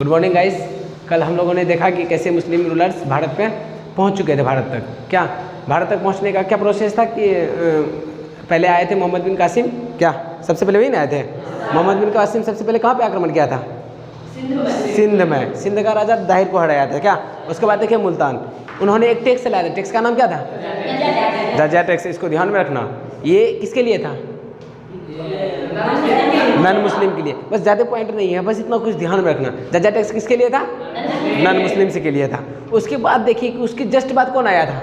Good morning guys. कल हम लोगों ने देखा कि कैसे मुस्लिम रूलर्स भारत पे पहुंच चुके थे। भारत तक क्या भारत तक पहुंचने का क्या प्रोसेस था कि पहले आए थे मोहम्मद बिन कासिम। क्या सबसे पहले वही ना आए थे? मोहम्मद बिन कासिम सबसे पहले कहाँ पे आक्रमण किया था? सिंध में। सिंध का राजा दाहिर को हराया था क्या। उसके बाद देखिए मुल्तान, उन्होंने एक टैक्स लाया था। टैक्स का नाम क्या था? जजिया टैक्स। इसको ध्यान में रखना। ये किसके लिए था? नॉन मुस्लिम के लिए। बस ज़्यादा पॉइंट नहीं है, बस इतना कुछ ध्यान में रखना। जजिया टैक्स किसके लिए था? नॉन मुस्लिम से के लिए था। उसके बाद देखिए कि उसकी जस्ट बाद कौन आया था?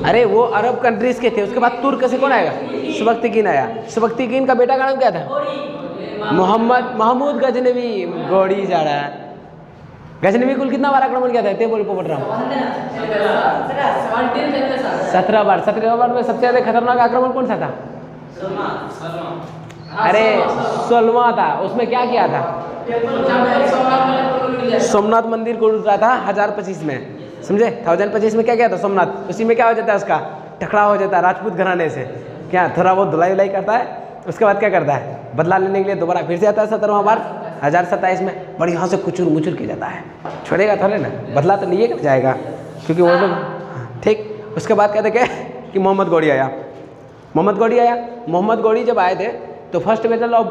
अरे वो अरब कंट्रीज के थे। उसके बाद तुर्क से कौन आएगा? सुबक्तिकीन आया। सुबक्तिकीन का बेटा का नाम क्या था? मोहम्मद महमूद गजनवी। गौड़ी जा रहा है। गजनवी कुल कितना बार आक्रमण किया था? बोल पोपट राम 17 बार। 17 बार में सबसे ज़्यादा खतरनाक आक्रमण कौन सा था? अरे 16वां था। उसमें क्या किया था? सोमनाथ मंदिर को लूटा था 1025 में। समझे? 1025 में क्या किया था सोमनाथ? उसी में क्या हो जाता है? उसका टकराव हो जाता है राजपूत घराने से। क्या थोड़ा बहुत धुलाई उलाई करता है। उसके बाद क्या करता है? बदला लेने के लिए दोबारा फिर से आता है 17वां बार 1027 में। बड़ी यहाँ से कुचुर मुचुर किया जाता है। छोड़ेगा थोड़े ना, बदला तो नहीं जाएगा क्योंकि वो लोग ठीक। उसके बाद कहते क्या कि मोहम्मद गौड़ी आया। मोहम्मद गौड़ी आया। मोहम्मद गौड़ी जब आए थे तो फर्स्ट बैटल ऑफ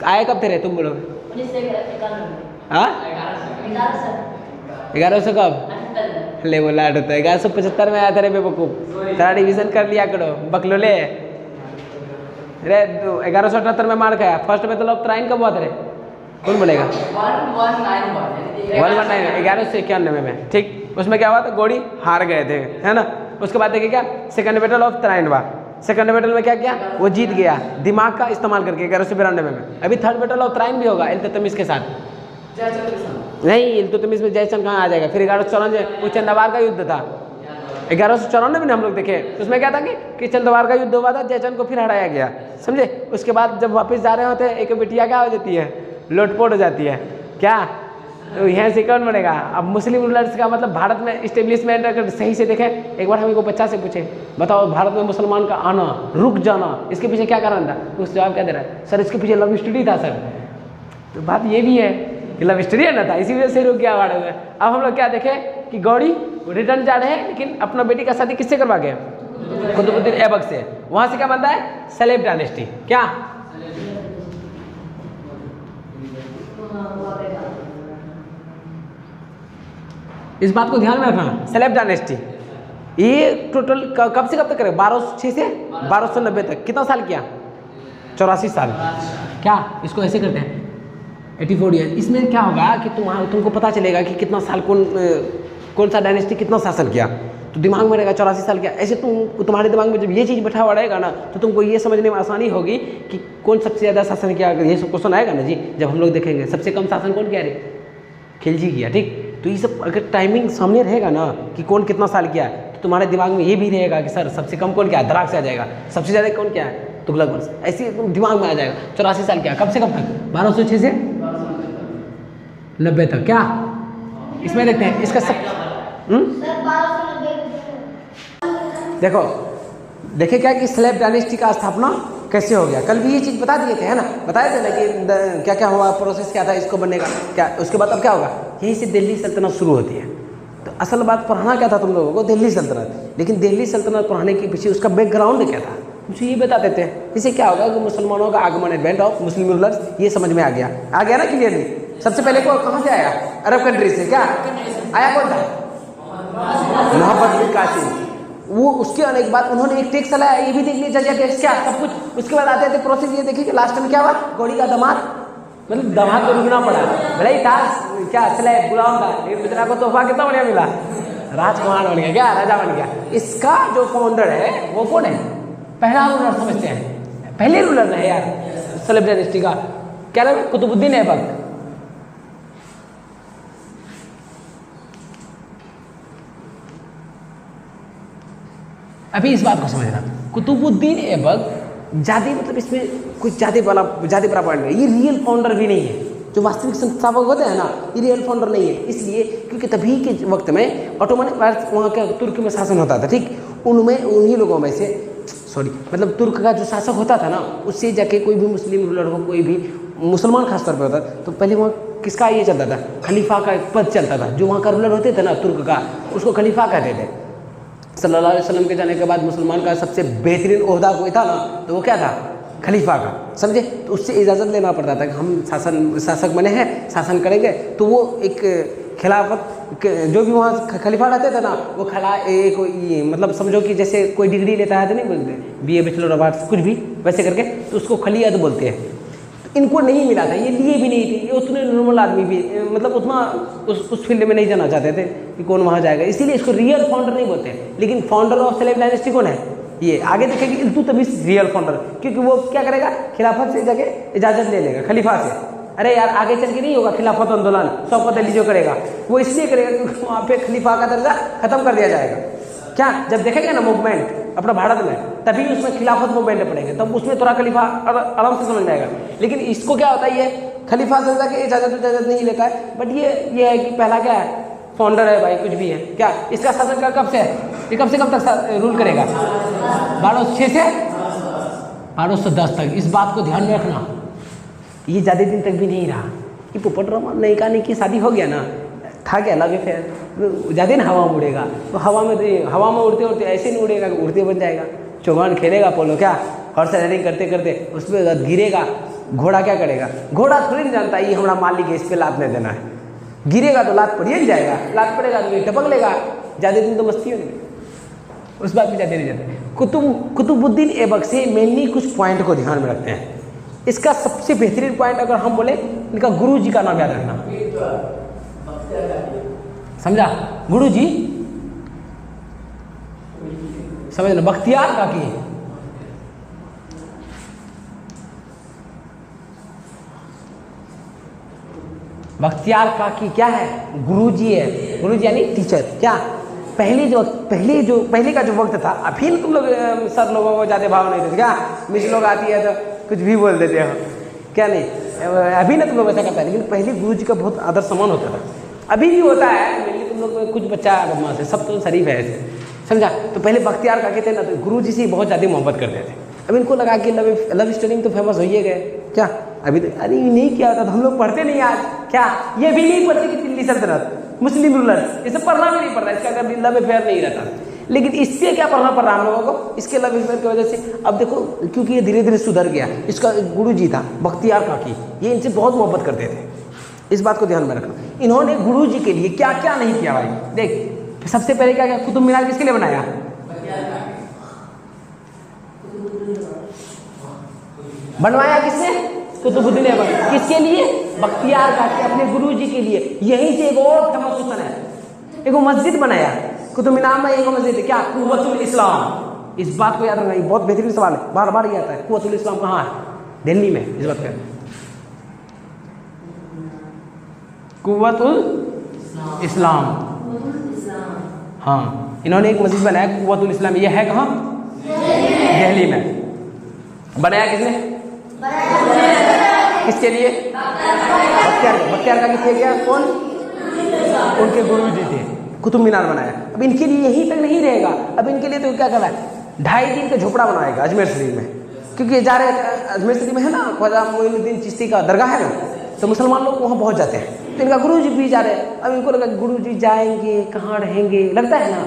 आए कब थे रे तुम बोलोगे? 1100 कब? ले बोला 1175 में आया था रे बेवकूफ। तेरा डिवीजन कर लिया करो बकलोले रे। 1178 में मार खाया। फर्स्ट बैटल ऑफ तराइन कब हुआ था रे? कौन बोलेगा? 1191 में। ठीक। उसमें क्या हुआ था? गौड़ी हार गए थे, है ना। उसके बाद देखिए क्या सेकंड बैटल ऑफ तराइन हुआ। सेकंड बैटल में क्या किया? वो जीत गया दिमाग का इस्तेमाल करके 1192 में। अभी थर्ड बैटल ऑफ तराइन भी होगा इल्तुतमिश के साथ। नहीं, इल्तुतमिश में जयचंद कहाँ आ जाएगा? फिर 1194 वो चंदवार का युद्ध था। 1194 में हम लोग देखे। उसमें क्या था कि चंदवार का युद्ध हुआ था, जयचंद को फिर हराया गया। समझे? उसके बाद जब वापस जा रहे होते एक बिटिया क्या हो जाती है? लोटपोट हो जाती है। क्या तो यहाँ से कौन बनेगा? अब मुस्लिम रूलर्स का मतलब भारत में इस्टेब्लिशमेंट अगर सही से देखें, एक बार हमें को बच्चा से पूछे बताओ भारत में मुसलमान का आना रुक जाना इसके पीछे क्या कारण था? उस जवाब क्या दे रहा है? सर इसके पीछे लव स्टोरी था सर। तो बात ये भी है कि लव स्टोरी है ना था, इसी वजह से रुक गया भारत में। अब हम लोग क्या देखें कि गौड़ी रिटर्न जा रहे हैं, लेकिन अपना बेटी का शादी किससे करवा गए? कुतुबुद्दीन ऐबक से। वहाँ से क्या बनता है? सलेब डायनेस्टी। क्या इस बात को ध्यान में रखना। सलेब डायनेस्टी ये टोटल कब से कब तक करे? 1206 से 1290 तक। कितना साल किया? 84 साल। क्या इसको ऐसे करते हैं 84 ईयर। इसमें क्या होगा कि तुमको पता चलेगा कि कितना साल कौन सा डायनेस्टी कितना शासन किया, तो दिमाग में रहेगा 84 साल किया। ऐसे तुम्हारे दिमाग में जब ये चीज़ बैठा हुआ रहेगा ना, तो तुमको ये समझने में आसानी होगी कि कौन सबसे ज़्यादा शासन किया। अगर ये सब क्वेश्चन आएगा ना जी, जब हम लोग देखेंगे सबसे कम शासन कौन किया रे? खिलजी किया। ठीक। तो ये सब अगर टाइमिंग सामने रहेगा ना कि कौन कितना साल किया है, तो तुम्हारे दिमाग में ये भी रहेगा कि सर सबसे कम कौन क्या है? दराक से आ जाएगा। सबसे ज़्यादा कौन क्या है? तुगलक वंश। ऐसे दिमाग में आ जाएगा। 84 साल क्या? कब से कब तक? 1206 से 90 तक। क्या इसमें देखते हैं इसका सब देखो देखे क्या कि स्लेब डायनेस्टी का स्थापना कैसे हो गया। कल भी ये चीज़ बता दिए थे, है ना। बताए थे ना कि क्या क्या हुआ, प्रोसेस क्या था इसको बनने का। क्या उसके बाद अब क्या होगा? यहीं से दिल्ली सल्तनत शुरू होती है। तो असल बात पढ़ाना क्या था तुम लोगों को? दिल्ली सल्तनत। लेकिन दिल्ली सल्तनत पढ़ाने के पीछे उसका बैकग्राउंड क्या था मुझे ये बता देते हैं। इससे क्या होगा कि मुसलमानों का आगमन, एडवेंट ऑफ मुस्लिम रूलर्स, ये समझ में आ गया ना क्लियरली। सबसे पहले को कहाँ से आया? अरब कंट्री से। क्या आया? कौन था? मोहम्मद बिन कासिम। वो उसके आने के बाद उन्होंने एक टैक्स लाया। ये भी देख लीजिए जजिया टैक्स क्या सब कुछ। उसके बाद आते थे प्रोसेस। ये देखिए कि लास्ट में क्या हुआ? गौड़ी का दामाद, मतलब दामाद को रुकना पड़ा। भले ही था क्या स्लेब गुलाम था, लेकिन बेचारा को तोहफा कितना बढ़िया मिला? राजकुमार बन गया। क्या राजा बन गया। इसका जो फाउंडर है वो कौन है? पहला रूलर समझते हैं, पहले रूलर है यार सलेब डायनेस्टी का। क्या नाम? कुतुबुद्दीन ऐबक। अभी इस बात को समझना, कुतुबुद्दीन ऐबक जाति मतलब इसमें कुछ जाति बड़ा पॉइंट नहीं। ये रियल फाउंडर भी नहीं है। जो वास्तविक संस्थापक होते हैं ना, ये रियल फाउंडर नहीं है। इसलिए क्योंकि तभी के वक्त में ऑटोमन वहाँ का तुर्क में शासन होता था। ठीक। उनमें उन्हीं लोगों में से मतलब तुर्क का जो शासक होता था ना, उससे जाके कोई भी मुस्लिम रूलर हो, कोई भी मुसलमान खासतौर पे होता था, तो पहले वहाँ किसका ये चलता था, खलीफा का एक पद चलता था। जो वहाँ का रूलर होते थे ना तुर्क का, उसको खलीफा कहते थे। सल्लल्लाहु अलैहि वसल्लम के जाने के बाद मुसलमान का सबसे बेहतरीन ओहदा कोई था ना, तो वो क्या था, खलीफा का, समझे। तो उससे इजाज़त लेना पड़ता था कि हम शासक बने हैं, शासन करेंगे। तो वो एक खिलाफत जो भी वहाँ खलीफा रहते थे ना, वो ये मतलब समझो कि जैसे कोई डिग्री लेता है तो नहीं बोलते BA बैचलर ऑफ आर्ट्स कुछ भी वैसे करके, तो उसको खलीयत बोलते हैं। तो इनको नहीं मिला था, ये लिए भी नहीं थे, ये उतने नॉर्मल आदमी भी मतलब उतना उस फील्ड में नहीं जाना चाहते थे कि कौन वहाँ जाएगा, इसीलिए इसको रियल फाउंडर नहीं बोलते। लेकिन फाउंडर ऑफ सेलेब डायनेस्टी कौन है, ये आगे देखेंगे इल्तुतमिश रियल फाउंडर, क्योंकि वो क्या करेगा, खिलाफत से जाके इजाज़त ले लेगा खलीफा से। अरे यार आगे चल के नहीं होगा खिलाफत आंदोलन, शौकत अली जो करेगा वो इसलिए करेगा क्योंकि वहाँ पे खलीफा का दर्जा खत्म कर दिया जाएगा। क्या जब देखेंगे ना मूवमेंट अपना भारत में, तभी उसमें खिलाफत मूवमेंट पड़ेंगे, तब उसमें थोड़ा खलीफा आराम से समझ में आएगा। लेकिन इसको क्या होता है, ये खलीफा से जाके इजाज़त नहीं लेता है, बट ये है कि पहला क्या है, फाउंडर है भाई, कुछ भी है क्या। इसका शासन का कब से है, ये कब से कब तक रूल करेगा, 1206 से 1210 तक। इस बात को ध्यान में रखना, ये ज़्यादा दिन तक भी नहीं रहा। कि पोपट राम नयिका की शादी हो गया ना, था क्या लव अफेयर, ज़्यादा दिन हवा में उड़ेगा, तो हवा में उड़ते उड़ते ऐसे नहीं उड़ेगा, उड़ते बन जाएगा। चौगान खेलेगा पोलो क्या, हॉर्स राइडिंग करते करते उस पर गिरेगा, घोड़ा क्या करेगा, घोड़ा थोड़ी नहीं जानता ये हमारा मालिक है, इस पर लात नहीं देना है, गिरेगा तो लात पड़िए जाएगा, लात पड़ेगा तो टपक लेगा, ज़्यादा दिन तो मस्ती होगी, उस बात में ज़्यादा नहीं जाते। कुतुबुद्दीन ऐबक से मेनली कुछ पॉइंट को ध्यान में रखते हैं। इसका सबसे बेहतरीन पॉइंट अगर हम बोले, इनका गुरु जी का नाम याद रखना, समझा, गुरु जी समझ लो, बख्तियार काकी, बख्तियार काकी क्या है, गुरु जी है, गुरु जी यानी टीचर। क्या पहले का जो वक्त था, अभी तुम लोग सर लोगों को ज़्यादा भाव नहीं देते क्या, मिस लोग आती है तो कुछ भी बोल देते हो क्या, नहीं अभी ना तुम लोग ऐसा करता है, लेकिन पहले गुरु जी का बहुत आदर सम्मान होता था, अभी भी होता है। मेनली तुम लोग में कुछ बच्चा बदमाश है, सब तो शरीफ है ऐसे, समझा। तो पहले बख्तियार काकी थे ना, तो गुरु जी से बहुत ज़्यादा मोहब्बत करते थे। अब इनको लगा कि लव स्टोरी में तो फेमस हो ही गए क्या, अभी तो अरे नहीं किया होता तो हम लोग पढ़ते नहीं आज क्या, ये भी नहीं पढ़ते कि दिल्ली सल्तनत मुस्लिम रूलर्स, इसे पढ़ना भी नहीं पड़ रहा, इसका अगर लव अफेयर नहीं रहता। लेकिन इससे क्या पढ़ना पड़ रहा हम लोगों को, इसके लव अफेयर की वजह से। अब देखो क्योंकि ये धीरे धीरे सुधर गया, इसका गुरु जी था बख्तियार काकी, ये इनसे बहुत मोहब्बत करते थे, इस बात को ध्यान में रखना। इन्होंने गुरु जी के लिए क्या क्या नहीं किया भाई, देख सबसे पहले क्या किया, कुतुब मीनार किसके लिए बनाया, बनवाया किसने, कुतुबुद्दीन ऐबक, किसके लिए, बख्तियार काकी, अपने गुरु जी के लिए। यहीं से एक और फेमस क्वेश्चन है, एक मस्जिद बनाया कुतुब मीनार में, एक मस्जिद है क्या, कुव्वतुल इस्लाम। इस बात को याद रखना, ये बहुत बेहतरीन सवाल है, बार बार ये आता है। कुव्वतुल इस्लाम कहाँ है, दिल्ली में, इस बात का कुव्वतुल इस्लाम, हाँ इन्होंने एक मस्जिद बनाया कुव्वतुल इस्लाम, ये है कहाँ, दिल्ली में। बनाया किसने, किसके लिए, बख्तियार काकी थे क्या, कौन, उनके गुरु जी थे, कुतुब मीनार बनाया। अब इनके लिए यहीं तक नहीं रहेगा, अब इनके लिए तो क्या कर रहा है, 2.5 दिन का झोपड़ा बनाएगा अजमेर शरीफ में, क्योंकि जा रहे अजमेर शरीफ में है ना ख्वाजा मोइनुद्दीन चिश्ती का दरगाह है ना, तो मुसलमान लोग वहाँ पहुँच जाते हैं, तो इनका गुरु जी भी जा रहे हैं। अब इनको लगा गुरु जी जाएंगे कहाँ रहेंगे, लगता है ना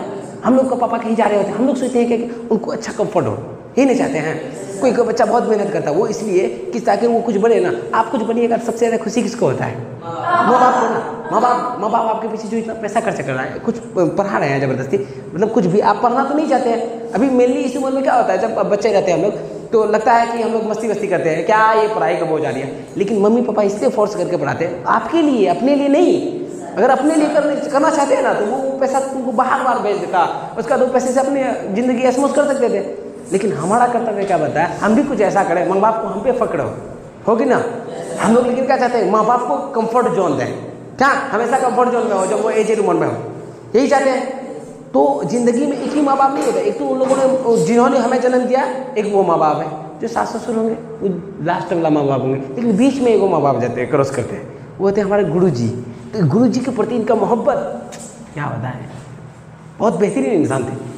हम लोग का पापा कहीं जा रहे होते हैं, हम लोग सोचते हैं कि उनको अच्छा कंफर्ट हो, यही नहीं चाहते हैं। कोई बच्चा बहुत मेहनत करता है, वो इसलिए कि ताकि वो कुछ बने ना, आप कुछ बनिएगा, सबसे ज़्यादा खुशी किसको होता है, माँ बाप को ना। माँ बाप आपके पीछे जो इतना पैसा खर्च कर रहा है, कुछ पढ़ा रहे हैं ज़बरदस्ती, मतलब कुछ भी आप पढ़ना तो नहीं चाहते हैं। अभी मेनली इस उम्र में क्या होता है, जब बच्चे रहते हैं हम लोग, तो लगता है कि हम लोग मस्ती वस्ती करते हैं, क्या ये पढ़ाई का बोझ आ रही है, लेकिन मम्मी पापा इसलिए फोर्स करके पढ़ाते हैं, आपके लिए, अपने लिए नहीं। अगर अपने लिए करना चाहते हैं ना, तो वो पैसा तुमको बाहर भेज देता, उसका 2 पैसे से अपनी ज़िंदगी ऐशमौज कर सकते थे। लेकिन हमारा कर्तव्य क्या बताया, हम भी कुछ ऐसा करें, माँ बाप को हम पे फकड़ो, होगी ना हम लोग। लेकिन क्या चाहते हैं, माँ बाप को कंफर्ट जोन दें, क्या हमेशा कंफर्ट जोन में हो, जब वो एजेड उम्र में हो, यही चाहते हैं। तो जिंदगी में एक ही माँ बाप नहीं होता, एक तो उन लोगों ने जिन्होंने हमें जन्म दिया, एक वो माँ बाप है, जो सास ससुर होंगे वो लास्ट वाला माँ बाप होंगे, लेकिन बीच में एक वो माँ बाप जाते हैं, क्रॉस करते हैं, वो होते हैं हमारे गुरु जी। तो गुरु जी के प्रति इनका मोहब्बत क्या बताएं, बहुत बेहतरीन इंसान थे।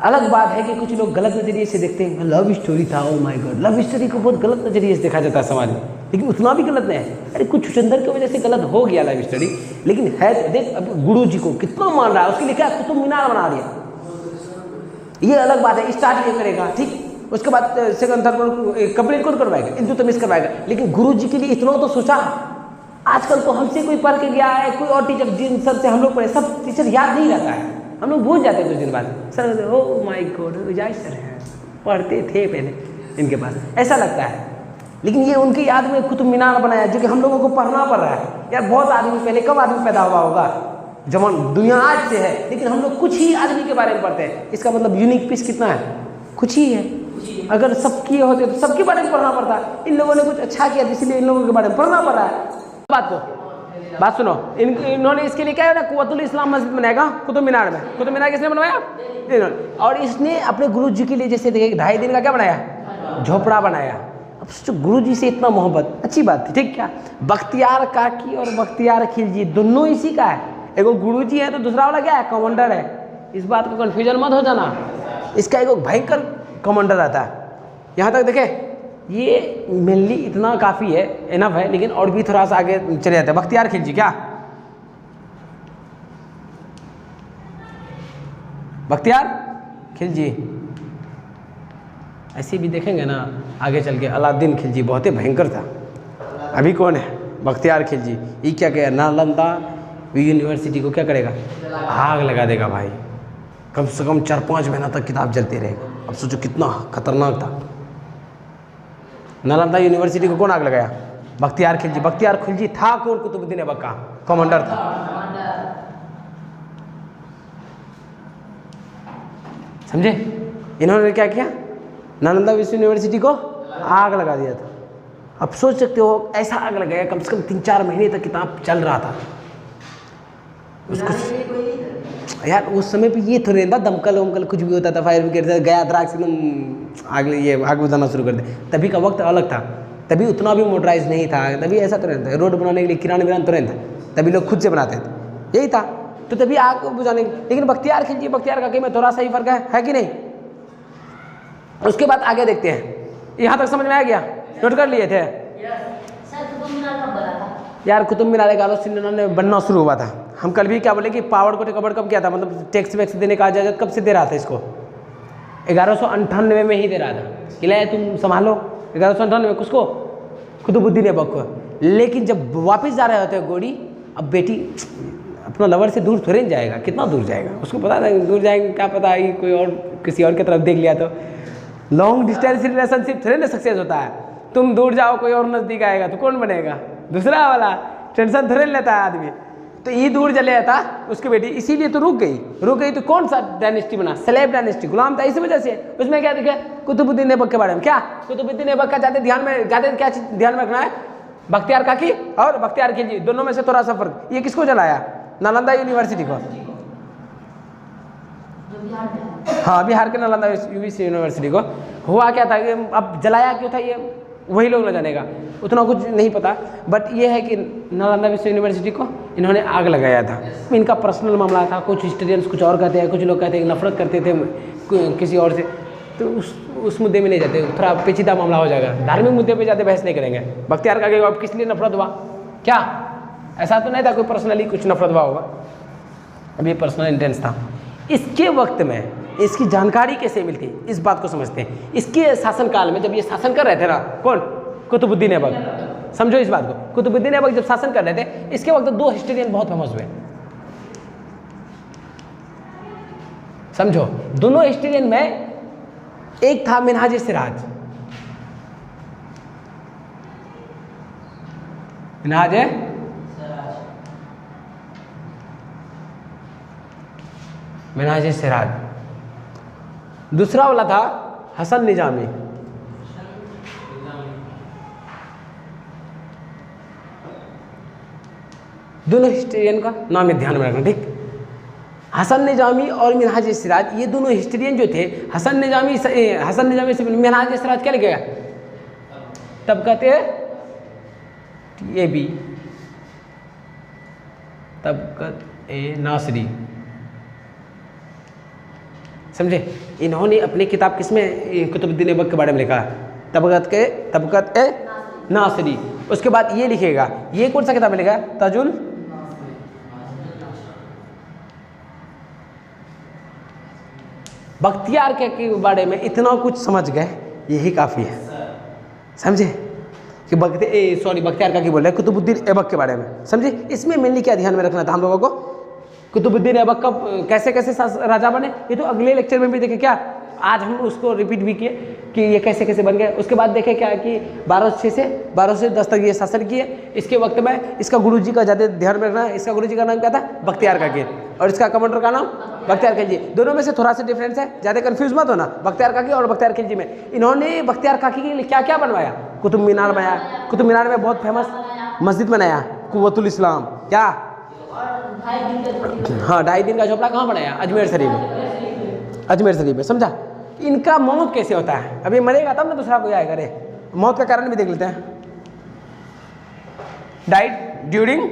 अलग बात है कि कुछ लोग गलत नज़रिए से देखते हैं, लव स्टोरी था, oh my God, love story को बहुत गलत नज़रिए से देखा जाता है समाज में। लेकिन उतना भी गलत नहीं है। अरे कुछ चुचंदर की वजह से गलत हो गया लाइव स्टडी, लेकिन है तो देख अब गुरु जी को कितना मान रहा है, उसके लिए क्या कुतुब मीनार बना दिया, ये अलग बात है। स्टार्ट ये करेगा ठीक, उसके बाद सेकंड थर्ड कंप्लीट कौन करवाएगा, इंतु तो मिस करवाएगा, लेकिन गुरु जी के लिए इतना तो सोचा। आजकल तो हमसे कोई पढ़ के गया है, कोई और टीचर जिन सर से हम लोग पढ़े, सब टीचर याद नहीं रहता है, हम लोग भूल जाते हैं कुछ दिन बाद। Sir oh my God Vijay sir है, पढ़ते थे पहले इनके पास, ऐसा लगता है। लेकिन ये उनकी याद में कुतुब मीनार बनाया जो कि हम लोगों को पढ़ना पड़ रहा है। यार बहुत आदमी पहले कब आदमी पैदा हुआ होगा, जमान दुनिया आज से है, लेकिन हम लोग कुछ ही आदमी के बारे में पढ़ते हैं। इसका मतलब यूनिक पीस कितना है, कुछ ही है। अगर सब किए होते तो सबके बारे में पढ़ना पड़ता। इन लोगों ने कुछ अच्छा किया इसलिए इन लोगों के बारे में पढ़ना पड़ रहा है। बात सुनो, इन्होंने इसके लिए क्या है ना, कुव्वतुल इस्लाम मस्जिद बनाएगा कुतुब मीनार में। कुतुब मीनार किसने बनवाया, इन्होंने। और इसने अपने गुरु जी के लिए जैसे देखिए 2.5 दिन का क्या बनाया, झोपड़ा बनाया। अब सोचो गुरु जी से इतना मोहब्बत, अच्छी बात थी ठीक। क्या बख्तियार काकी और बख्तियार खिलजी दोनों इसी का है, एगो गुरु जी है तो दूसरा वाला क्या है, कमांडर है। इस बात को कन्फ्यूजन मत हो जाना, इसका एगो भयंकर कमांडर रहता है। यहाँ तक देखे ये मेनली इतना काफ़ी है, इनफ है, लेकिन और भी थोड़ा सा आगे चले जाते हैं। बख्तियार खिलजी क्या, बख्तियार खिलजी ऐसे भी देखेंगे ना आगे चल के, अलाउद्दीन खिलजी बहुत ही भयंकर था। अभी कौन है, बख्तियार खिलजी। ये क्या किया, नालंदा यूनिवर्सिटी को क्या करेगा, आग लगा देगा भाई। कम से कम 4-5 महीना तक किताब चलती रहेगा। अब सोचो कितना खतरनाक था। नालंदा यूनिवर्सिटी को कौन आग लगाया, बख्तियार खिलजी। बख्तियार खिलजी था कौन, कुतुबुद्दीन ऐबक का कमांडर था। समझे, इन्होंने क्या किया, नालंदा विश्व यूनिवर्सिटी को आग लगा दिया था। अब सोच सकते हो ऐसा आग लगाया, कम से कम 3-4 महीने तक किताब चल रहा था। उसको यार उस समय पे ये थोड़े था, दमकल वमकल कुछ भी होता था, फायर ब्रिगेड गया द्राक्ष एकदम आग बुझाना शुरू कर दे। तभी का वक्त अलग था, तभी उतना भी मोटराइज नहीं था, तभी ऐसा तो नहीं था। रोड बनाने के लिए किराना विरान तो नहीं था, तभी लोग खुद से बनाते थे, यही था। तो तभी आग बुझाने, लेकिन बख्तियार खिलजी बख्तियार काकी में थोड़ा सा ही फर्क है कि नहीं। उसके बाद आगे देखते हैं, यहाँ तक समझ में आ गया, नोट कर लिए थे यार। कुतुब मीनार 1199 बनना शुरू हुआ था। हम कल भी क्या बोले कि पावर को टेक ओवर कब किया था, मतलब टैक्स वैक्स देने का इजाजत कब से दे रहा था इसको, 1198 में ही दे रहा था कि ले तुम संभालो। 1198 किसको, कुतुबुद्दीन ऐबक को। लेकिन जब वापस जा रहे होते गोरी, अब बेटी अपना लवर से दूर थोड़े जाएगा, कितना दूर जाएगा उसको पता था, दूर जाएंगे क्या पता है कोई और किसी और की तरफ देख लिया तो। लॉन्ग डिस्टेंस रिलेशनशिप थोड़े ना सक्सेस होता है। तुम दूर जाओ कोई और नज़दीक आएगा तो कौन बनेगा, दूसरा वाला। टेंशन थोड़े लेता है आदमी। तो ये दूर चले जाता उसकी बेटी, इसीलिए तो रुक गई। तो कौन सा डायनेस्टी बना, स्लेव डायनेस्टी, गुलाम था, इसी वजह से। उसमें क्या दिखे, कुतुबुद्दीन ऐबक के बारे में। क्या कुतुबुद्दीन ऐबक का ज्यादा क्या चीज ध्यान में रखना है, बख्तियार काकी और बख्तियार खिलजी दोनों में से थोड़ा सा फर्क। ये किसको जलाया, नालंदा यूनिवर्सिटी को। हाँ, बिहार के नालंदा यूनिवर्सिटी को। हुआ क्या था, अब जलाया क्यों था ये वही लोग न जानेगा, उतना कुछ नहीं पता। बट ये है कि नालंदा विश्व यूनिवर्सिटी को इन्होंने आग लगाया था। इनका पर्सनल मामला था। कुछ हिस्टोरियंस कुछ और कहते हैं, कुछ लोग कहते हैं नफरत करते थे किसी और से। तो उस मुद्दे में नहीं जाते, थोड़ा पेचीदा मामला हो जाएगा। धार्मिक मुद्दे पे जाते बहस नहीं करेंगे। बख्तियार काकी अब किस लिए नफरत हुआ, क्या ऐसा तो नहीं था कोई पर्सनली कुछ नफरत हुआ होगा, अब ये पर्सनल इंटेंस था। इसके वक्त में इसकी जानकारी कैसे मिलती, इस बात को समझते हैं। इसके शासनकाल में जब ये शासन कर रहे थे ना, कौन, कुतुबुद्दीन ऐबक। समझो इस बात को, कुतुबुद्दीन ऐबक जब शासन कर रहे थे, इसके वक्त 2 हिस्टोरियन बहुत फेमस हुए। समझो, दोनों हिस्टोरियन में एक था मिनहाज सिराज। मिनहाज सिराज। दूसरा वाला था हसन निजामी। दोनों हिस्टोरियन का नाम ध्यान में रखना, ठीक। हसन निजामी और मिनहाज सिराज, ये दोनों हिस्टोरियन जो थे, हसन निजामी से मिनहाज सिराज क्या लिखेगा, तबक़त TAB, तबक़त नासरी। समझे, इन्होंने अपनी किताब किसमें कुतुबुद्दीन ऐबक के बारे में लिखा, तबक़त नासिरी। उसके बाद ये लिखेगा, ये कौन सा किताब में लिखा है? ताजुल बख्तियार के बारे में इतना कुछ समझ गए, यही काफ़ी है। समझे कि बख्तियार का बोल रहे हैं, कुतुबुद्दीन ऐबक के बारे में समझे। इसमें मेनली क्या ध्यान में रखना था हम लोगों को, कुतुबुद्दीन ऐबक का कैसे कैसे राजा बने, ये तो अगले लेक्चर में भी देखे क्या, आज हम उसको रिपीट भी किए कि ये कैसे कैसे बन गए। उसके बाद देखे क्या कि 1206 से 1210 तक ये शासन किए। इसके वक्त में इसका गुरुजी का ज़्यादा ध्यान में रखना है। इसका गुरुजी का नाम क्या था? बख्तियार काकी, और इसका कमांडर का नाम बख्तियार खिलजी। दोनों में से थोड़ा सा डिफरेंस है, ज़्यादा कंफ्यूज मत होना बख्तियार काकी और बख्तियार खिलजी में। इन्होंने बख्तियार काकी के लिए क्या क्या बनवाया? कुतुब मीनार बनाया, कुतुब मीनार में बहुत फेमस मस्जिद बनाया, कुव्वतुल इस्लाम, क्या हाँ 2.5 दिन का झोपड़ा कहाँ बनाया? अजमेर शरीफ में, अजमेर शरीफ में। समझा? इनका मौत कैसे होता है? अभी मरेगा तब ना दूसरा कोई आएगा। रे मौत का कारण भी देख लेते हैं। Died during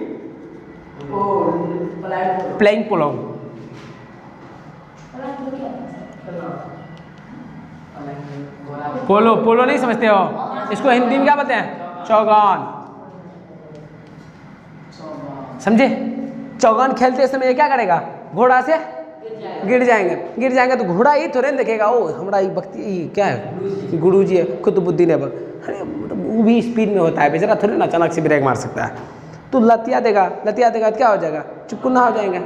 playing polo. Polo polo नहीं समझते हो? इसको हिंदी में क्या बोलते हैं? चौगान। समझे? चौगान खेलते समय ये क्या करेगा? घोड़ा से गिर जाएंगे तो घोड़ा ही थोड़े देखेगा ओ हमारा ये भक्ति क्या है गुरुजी है कुतुबुद्दीन ऐबक। अरे वो भी स्पीड में होता है बेचारा, थोड़े ना अचानक से ब्रेक मार सकता है। तो लतिया देगा तो क्या हो जाएगा? चुपकुन्ना हो जाएगा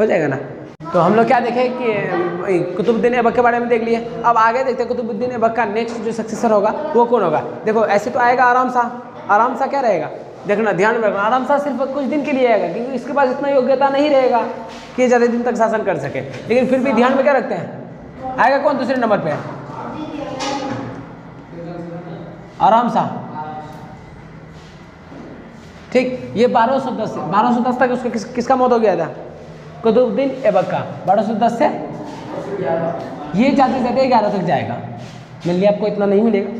हो जाएगा ना। तो हम लोग क्या देखें कि कुतुबुद्दीन ऐबक के बारे में देख लिए। अब आगे देखते हैं कुतुबुद्दीन ऐबक का नेक्स्ट जो सक्सेसर होगा वो कौन होगा। देखो ऐसे तो आएगा आराम सा क्या रहेगा, देखना ध्यान में रखना, आराम सा सिर्फ कुछ दिन के लिए आएगा, क्योंकि इसके पास इतना योग्यता नहीं रहेगा कि ज़्यादा दिन तक शासन कर सके। लेकिन फिर भी ध्यान में क्या रखते हैं, आएगा कौन दूसरे नंबर पे? आराम सा, ठीक। ये 1210 तक उसका किसका मौत हो गया था? कुतुबुद्दीन ऐबक का। 1210 से ये ज़्यादा से ज़्यादा 11 तक जाएगा। मिलने आपको इतना नहीं मिलेगा,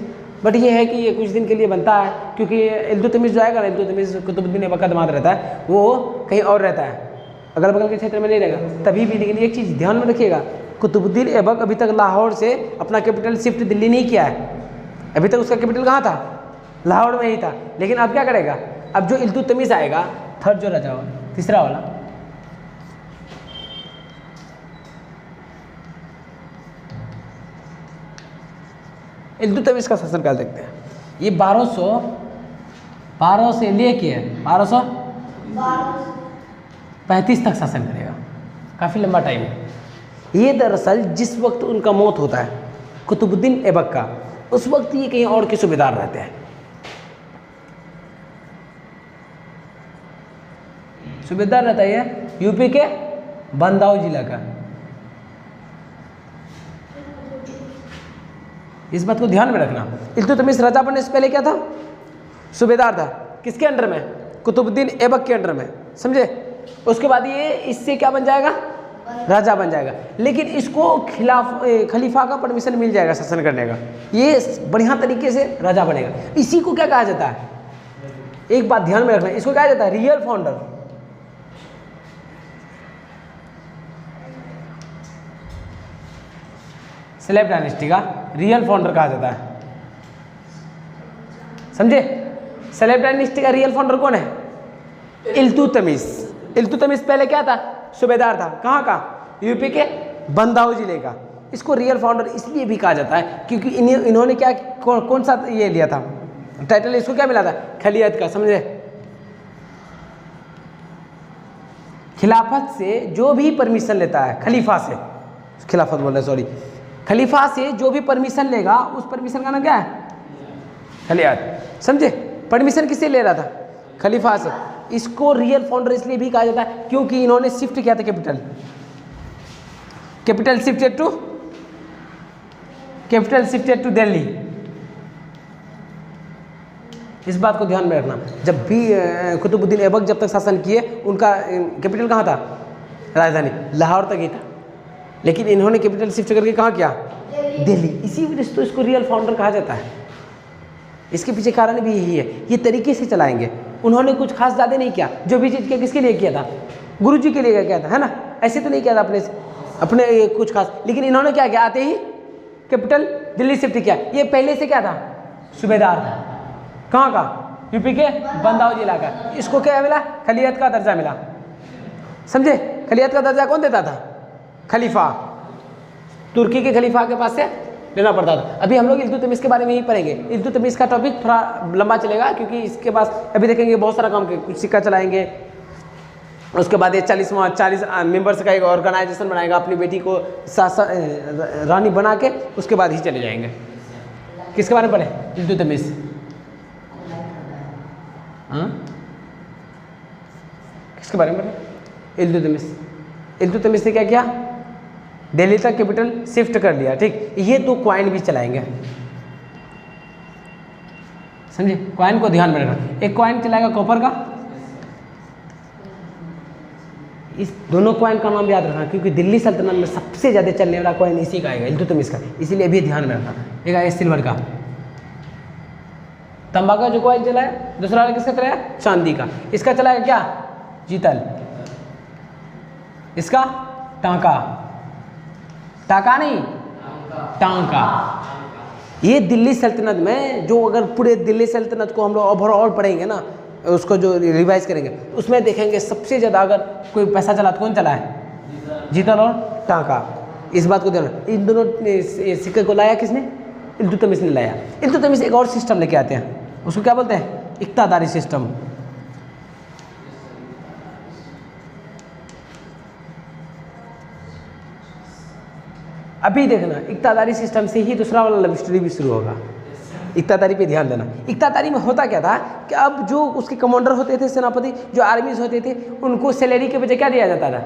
बट ये है कि ये कुछ दिन के लिए बनता है, क्योंकि इल्तुतमिश जो आएगा ना, इल्तुतमिश कुतुबुद्दीन ऐबक का दामाद रहता है, वो कहीं और रहता है, अगल बगल के क्षेत्र में नहीं रहेगा तभी भी। लेकिन एक चीज़ ध्यान में रखिएगा, कुतुबुद्दीन ऐबक अभी तक लाहौर से अपना कैपिटल शिफ्ट दिल्ली नहीं किया है। अभी तक उसका कैपिटल कहाँ था? लाहौर में ही था। लेकिन अब क्या करेगा? अब जो इल्तुतमिश आएगा, थर्ड जो राजा होगा, तीसरा वाला, इल्तुतमिश का शासनकाल देखते हैं। ये 1200 से लेके 1235 तक शासन करेगा, काफ़ी लंबा टाइम है। ये दरअसल जिस वक्त उनका मौत होता है कुतुबुद्दीन ऐबक का, उस वक्त ये कहीं और के सूबेदार रहते हैं। सूबेदार रहता है यूपी के बंदाऊ जिला का। इस बात को ध्यान में रखना। इल्तुतमिश राजा बनने से पहले क्या था? सूबेदार था। किसके अंडर में? कुतुबुद्दीन ऐबक के अंडर में। समझे? उसके बाद ये इससे क्या बन जाएगा? राजा बन जाएगा। लेकिन इसको खलीफा का परमिशन मिल जाएगा शासन करने का, ये बढ़िया तरीके से राजा बनेगा। इसी को क्या कहा जाता है? एक बात ध्यान में रखना, इसको कहा जाता है रियल फाउंडर। स्लेव डायनेस्टी का रियल फाउंडर कहा जाता है। समझे? स्लेव डायनेस्टी का रियल फाउंडर कौन है? इल्तुतमिश। इल्तुतमिश पहले क्या था? सूबेदार था। कहाँ का? यूपी के बंदाऊ जिले का। इसको रियल फाउंडर इसलिए भी कहा जाता है क्योंकि इन्होंने क्या कौन सा ये लिया था टाइटल? इसको क्या मिला था? खलियत का। समझे? खिलाफत से जो भी परमिशन लेता है, खलीफा से, खिलाफत बोल रहे सॉरी, खलीफा से जो भी परमिशन लेगा उस परमिशन का नाम क्या है? खलियत। समझे? परमिशन किससे ले रहा था? खलीफा से। इसको रियल फाउंडर इसलिए भी कहा जाता है क्योंकि इन्होंने शिफ्ट किया था कैपिटल शिफ्टेड टू दिल्ली। इस बात को ध्यान में रखना। जब भी कुतुबुद्दीन ऐबक जब तक शासन किए, उनका कैपिटल कहाँ था? राजधानी लाहौर तक ही था। लेकिन इन्होंने कैपिटल शिफ्ट करके कहाँ किया? दिल्ली। इसी वजह से तो इसको रियल फाउंडर कहा जाता है। इसके पीछे कारण भी यही है, ये तरीके से चलाएंगे। उन्होंने कुछ खास ज़्यादा नहीं किया। जो भी चीज़ किया किसके लिए किया था? गुरुजी के लिए किया था, है ना? ऐसे तो नहीं किया था अपने कुछ खास। लेकिन इन्होंने क्या किया? आते ही कैपिटल दिल्ली शिफ्ट किया। ये पहले से क्या था? सूबेदार था। कहाँ का? यूपी के बंदाऊ जिला का। इसको क्या मिला? खलीफत का दर्जा मिला। समझे? खलीफत का दर्जा कौन देता था? खलीफा। तुर्की के खलीफा के पास से लेना पड़ता था। अभी हम लोग इल्तुतमिश के बारे में ही पढ़ेंगे। इल्तुतमिश का टॉपिक थोड़ा लंबा चलेगा, क्योंकि इसके पास अभी देखेंगे बहुत सारा काम, कुछ सिक्का चलाएंगे, उसके बाद ये 40 मेंबर्स का एक ऑर्गेनाइजेशन बनाएगा, अपनी बेटी को रानी बना के उसके बाद ही चले जाएंगे। किसके बारे में पढ़े? इल्तुतमिश। हाँ, किसके बारे में पढ़े? इल्तुतमिश। इल्तुतमिश ने क्या किया? दिल्ली तक कैपिटल शिफ्ट कर लिया। ठीक, ये 2 क्वाइन भी चलाएंगे। समझे? क्वाइन को ध्यान में रखना। एक क्वाइन चलाएगा कॉपर का, इस दोनों क्वाइन का नाम याद रखना, क्योंकि दिल्ली सल्तनत में सबसे ज़्यादा चलने वाला क्वाइन इसी का आएगा, इल्तुतमिश का, इसीलिए भी ध्यान में रखना। एक आएगा सिल्वर का, तंबा का जो क्वाइन चलाया। दूसरा वाला किसका चलाया? चांदी का। इसका चलाएगा क्या? जीतल। इसका टांका। टाका नहीं, टांका। ये दिल्ली सल्तनत में जो, अगर पूरे दिल्ली सल्तनत को हम लोग ओवरऑल पढ़ेंगे ना, उसको जो रिवाइज करेंगे, उसमें देखेंगे सबसे ज़्यादा अगर कोई पैसा चला तो कौन चला है? जीतल और टांका। इस बात को ध्यान। इन दोनों सिक्के को लाया किसने? इल्तुतमिश ने लाया। इल्तुतमिश एक और सिस्टम लेके आते हैं, उसको क्या बोलते हैं? इक्तादारी सिस्टम। अभी देखना, इक्तादारी सिस्टम से ही दूसरा वाला लव स्टोरी भी शुरू होगा। इक्तादारी पे ध्यान देना। इक्तादारी में होता क्या था कि अब जो उसके कमांडर होते थे, सेनापति, जो आर्मीज होते थे, उनको सैलरी के बजाय क्या दिया जाता था?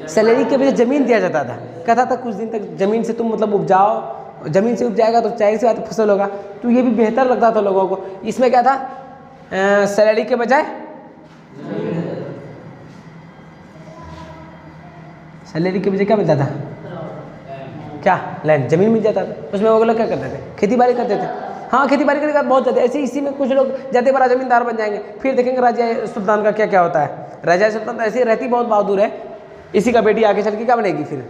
सैलरी के बजाय ज़मीन दिया जाता था। कहता था कुछ दिन तक ज़मीन से तुम मतलब उपजाओ, ज़मीन से उपजाएगा तो जाहिर सी बात फसल होगा। तो ये भी बेहतर लगता था लोगों को। इसमें क्या था? सैलरी के बजाय क्या मिलता था? क्या? लैंड, ज़मीन मिल जाता था। उसमें वो लोग क्या करते थे? खेती बाड़ी करते थे। हाँ, खेती बाड़ी करने के बाद बहुत ज़्यादा ऐसे, इसी में कुछ लोग जाते बड़ा ज़मींदार बन जाएंगे। फिर देखेंगे राजा सुल्तान का क्या क्या होता है। राजा सुल्तान तो ऐसे रहती बहुत बहादुर है, इसी का बेटी आगे चल के क्या बनेगी? फिर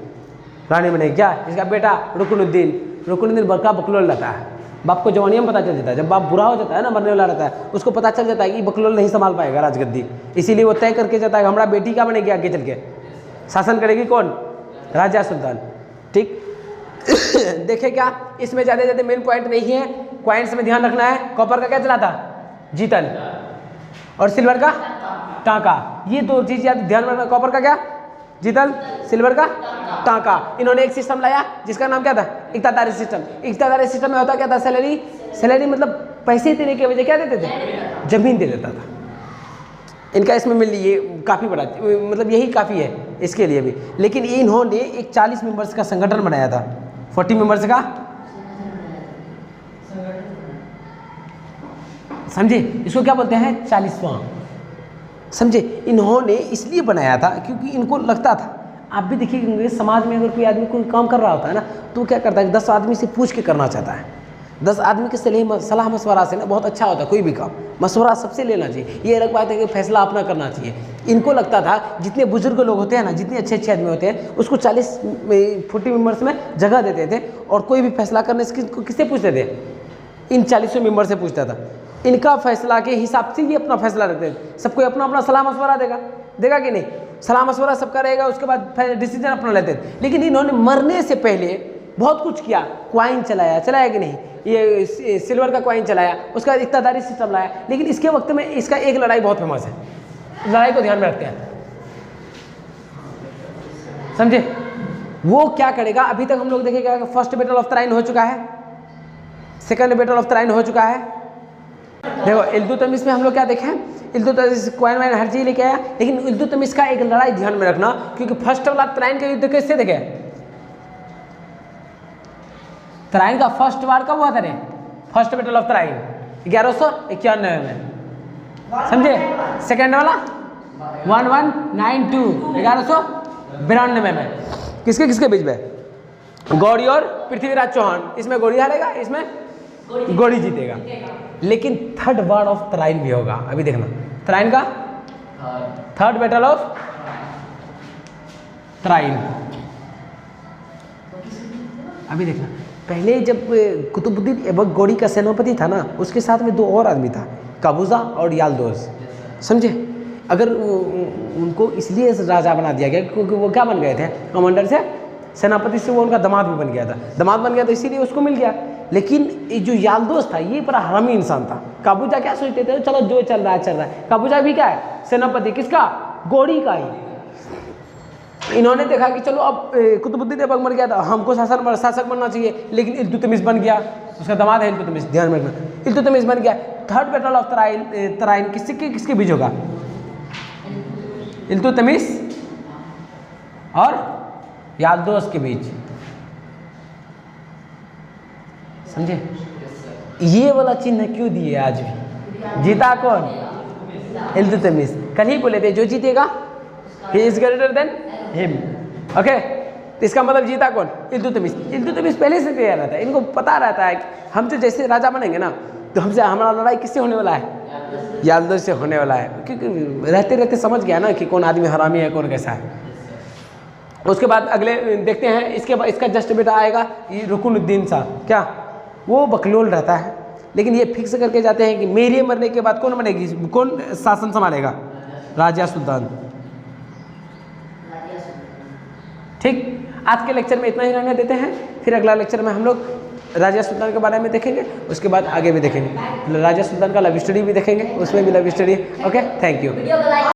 रानी बनेगी। क्या? इसका बेटा रुकनुद्दीन बड़का बकलोल रहता है। बाप को जवानियों में पता चल जाता है, जब बाप बुरा हो जाता है ना, मरने वाला रहता है, उसको पता चल जाता है कि बकलोल नहीं संभाल पाएगा राजगद्दी। इसीलिए वो तय करके जाता है हमारा बेटी क्या बनेगी आगे चल के? शासन करेगी कौन? राजा सुल्तान। ठीक। देखे क्या, इसमें ज़्यादा मेन पॉइंट नहीं है, क्वाइंस में ध्यान रखना है। कॉपर का क्या चला था? जीतल। और सिल्वर का? टांका। ये 2 चीज़ याद ध्यान रखना। कॉपर का क्या? जीतल। सिल्वर का? टांका। इन्होंने एक सिस्टम लाया जिसका नाम क्या था? इक्तादारी सिस्टम। इक्तादारी सिस्टम में होता क्या था? सैलरी मतलब पैसे देने के वजह क्या देते थे? ज़मीन दे देता था। इनका इसमें मिल लिए काफ़ी बड़ा, मतलब यही काफ़ी है इसके लिए भी। लेकिन इन्होंने एक 40 मेंबर्स का संगठन बनाया था, 40 मेंबर्स का। समझे? इसको क्या बोलते हैं? 40वां। समझे? इन्होंने इसलिए बनाया था क्योंकि इनको लगता था, आप भी देखिए समाज में अगर कोई आदमी कोई काम कर रहा होता है ना, तो क्या करता है? 10 आदमी से पूछ के करना चाहता है। 10 आदमी के सलाह मशवरा से ना बहुत अच्छा होता है कोई भी काम। मशवरा सबसे लेना चाहिए। ये अलग बात है कि फैसला अपना करना चाहिए। इनको लगता था जितने बुजुर्ग लोग होते हैं ना, जितने अच्छे अच्छे आदमी होते हैं, उसको 40 मेंबर्स में जगह देते थे, और कोई भी फैसला करने से किससे पूछते थे? इन 40 मेंबर से पूछता था। इनका फैसला के हिसाब से ये अपना फैसला रखते थे। सबको अपना अपना सलाह मशवरा देगा कि नहीं? सलाह मशवरा सबका रहेगा, उसके बाद डिसीजन अपना लेते थे। लेकिन इन्होंने मरने से पहले बहुत कुछ किया। क्वाइन चलाया कि नहीं? ये सिल्वर का क्वाइन चलाया, उसका इक्तादारी सिस्टम लाया। लेकिन इसके वक्त में इसका एक लड़ाई बहुत फेमस है, लड़ाई को ध्यान में रखते हैं। समझे? वो क्या करेगा? अभी तक हम लोग देखेगा कि फर्स्ट बैटल ऑफ तराइन हो चुका है, सेकंड बैटल ऑफ तराइन हो चुका है। देखो इल्तुतमिश में हम लोग क्या देखें? इल्तुतमिश क्वाइन वाइन हर चीज लेके आया, लेकिन इल्तुतमिश का एक लड़ाई ध्यान में रखना, क्योंकि फर्स्ट वाला तराइन का युद्ध किससे देखे? तराइन का फर्स्ट वार कब हुआ था रे? फर्स्ट बैटल ऑफ तराइन 1191 में। समझे? सेकेंड वाला 1192 1192 में। किसके किसके बीच में? गौड़ी और पृथ्वीराज चौहान। इसमें गौड़ी हारेगा, इसमें गौड़ी जीतेगा। लेकिन थर्ड वार ऑफ तराइन भी होगा। अभी देखना, तराइन का थर्ड बैटल ऑफ तराइन। अभी देखना, पहले जब कुतुबुद्दीन ऐबक गौड़ी का सेनापति था ना, उसके साथ में 2 और आदमी था, काबूजा और याल्दोज, समझे। अगर उनको इसलिए राजा बना दिया गया क्योंकि वो क्या बन गए थे, कमांडर से सेनापति से वो उनका दामाद भी बन गया था, दामाद बन गया तो इसीलिए उसको मिल गया। लेकिन ये जो याल्दोज था ये बड़ा हरामी इंसान था। काबूजा क्या सोचते थे, चलो जो चल रहा है चल रहा है, काबूजा भी क्या है, सेनापति किसका, गौड़ी का ही। इन्होंने देखा कि चलो अब कुतुबुद्दीन ऐबक मर गया था, हमको शासक बनना चाहिए, लेकिन इल्तुतमिश बन गया, उसका दामाद है इल्तुतमिश, ध्यान में रखना, इल्तुतमिश बन गया। थर्ड बैटल ऑफ तराइन किसके बीच होगा, इल्तुतमिश और याल्दोज के बीच, समझे। ये वाला चिन्ह क्यों दिए आज भी, जीता कौन, इल्तुतमिश। कल ही बोले थे जो जीतेगा he is greater than him, okay. तो इसका मतलब जीता कौन, इल्तुतमिश। इल्तुतमिश पहले से तैयार रहता है, इनको पता रहता है कि हम तो जैसे राजा बनेंगे ना तो हमसे हमारा लड़ाई किससे होने वाला है, याल्दोज से होने वाला है, क्योंकि रहते रहते समझ गया ना कि कौन आदमी हरामी है कौन कैसा है। उसके बाद अगले देखते हैं, इसके बाद इसका जस्ट बेटा आएगा ये रुकनुद्दीन शाह, क्या वो बकलोल रहता है, लेकिन ये फिक्स करके जाते हैं कि मेरे मरने के बाद कौन बनेगी, कौन शासन संभालेगा, राजा सुल्तान। ठीक, आज के लेक्चर में इतना ही रहने देते हैं, फिर अगला लेक्चर में हम लोग राजा सुल्तान के बारे में देखेंगे, उसके बाद आगे भी देखेंगे, राजा सुल्तान का लव स्टोरी भी देखेंगे, उसमें भी love story. Okay, thank you.